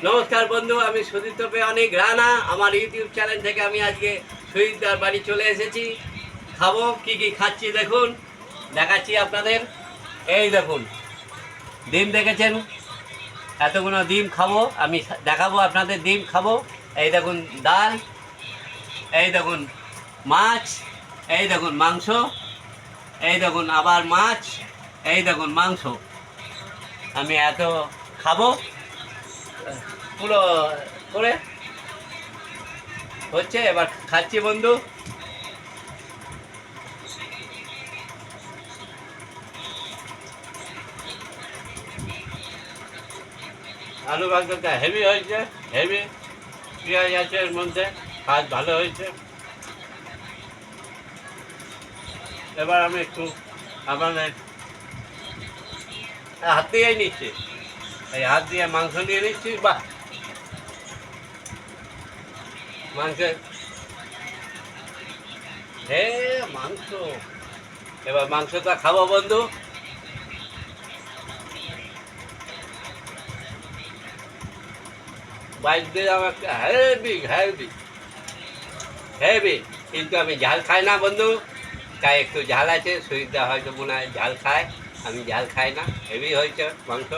নমস্কার বন্ধু, আমি সুদীপ্ত অনেক রানা। আমার ইউটিউব চ্যানেল থেকে আমি আজকে সুদীপদার বাড়ি চলে এসেছি। খাবো কি কি খাচ্ছি দেখুন, দেখাচ্ছি আপনাদের। এই দেখুন, ডিম দেখেছেন, এতগুলো ডিম খাবো আমি, দেখাবো আপনাদের ডিম খাবো। এই দেখুন ডাল, এই দেখুন মাছ, এই দেখুন মাংস, এই দেখুন আবার মাছ, এই দেখুন মাংস। আমি এত খাবো পুরো করে হচ্ছে। এবার খাচ্ছি বন্ধু। আলু ভাজটা হেভি হয়েছে, হেভি পেঁয়াজ আছে এর মধ্যে, কাজ ভালো হয়েছে। এবার আমি একটু আপনাদের হাত দিয়েই নিচ্ছি, এই হাত দিয়ে মাংস নিয়ে নিচ্ছি। বাহ, মাংসের হে মাংস। এবার মাংসটা খাবো বন্ধু। বাইক দিলাম একটা হেভি হেভি হেভি, কিন্তু আমি ঝাল খাই না বন্ধু, তাই একটু ঝাল আছে। সুইটটা হয়তো মনে হয় ঝাল খায়, আমি ঝাল খাই না। হেভি হয়েছে মাংস।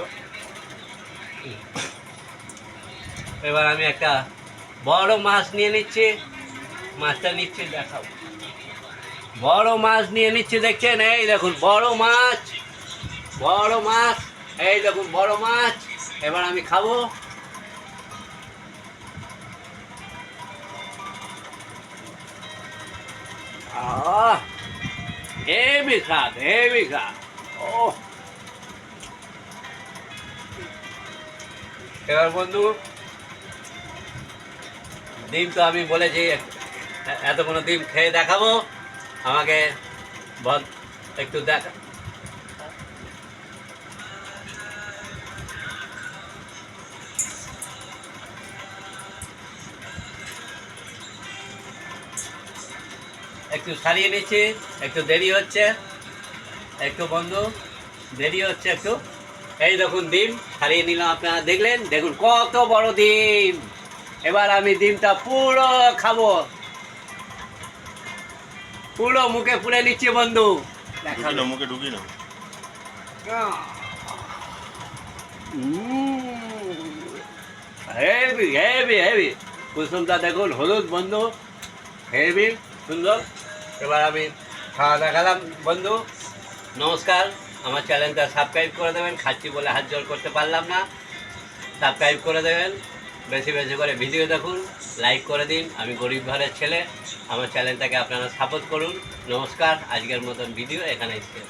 এবার আমি একটা বড় মাছ নিয়ে নিচ্ছি, মাছটা নিচ্ছি দেখাও। বড় মাছ নিয়ে নিচ্ছি, দেখছেন? এই দেখুন বড় মাছ, বড় মাছ, এই দেখুন বড় মাছ। এবার আমি খাবো। হেভি স্বাদ, হেভি স্বাদ। ও এবার বন্ধু, ডিম তো আমি বলেছি এতগুলো ডিম খেয়ে দেখাবো। আমাকে একটু দেখা। একটু সারিয়ে নিচ্ছি, একটু দেরি হচ্ছে, একটু বন্ধু দেরি হচ্ছে একটু। এই দেখুন ডিম সারিয়ে নিলাম, আপনারা দেখলেন, দেখুন কত বড় ডিম। এবার আমি ডিমটা পুরো খাবো, পুরো মুখে পুরে নিচ্ছি বন্ধু। মুখে ঢুকি না। হেভি হেভি হেভি, কুসুমটা দেখুন হলুদ বন্ধু, হেভি সুন্দর। এবার আমি খাওয়া দেখালাম বন্ধু। নমস্কার, আমার চ্যানেলটা সাবস্ক্রাইব করে দেবেন। খাচ্ছি বলে হাত জোর করতে পারলাম না, সাবস্ক্রাইব করে দেবেন। বেশি বেশি করে ভিডিও দেখুন, লাইক করে দিন। আমি গরিব ঘরের ছেলে, আমার চ্যানেলটাকে আপনারা সাপোর্ট করুন। নমস্কার, আজকের মতন ভিডিও এখানেই শেষ।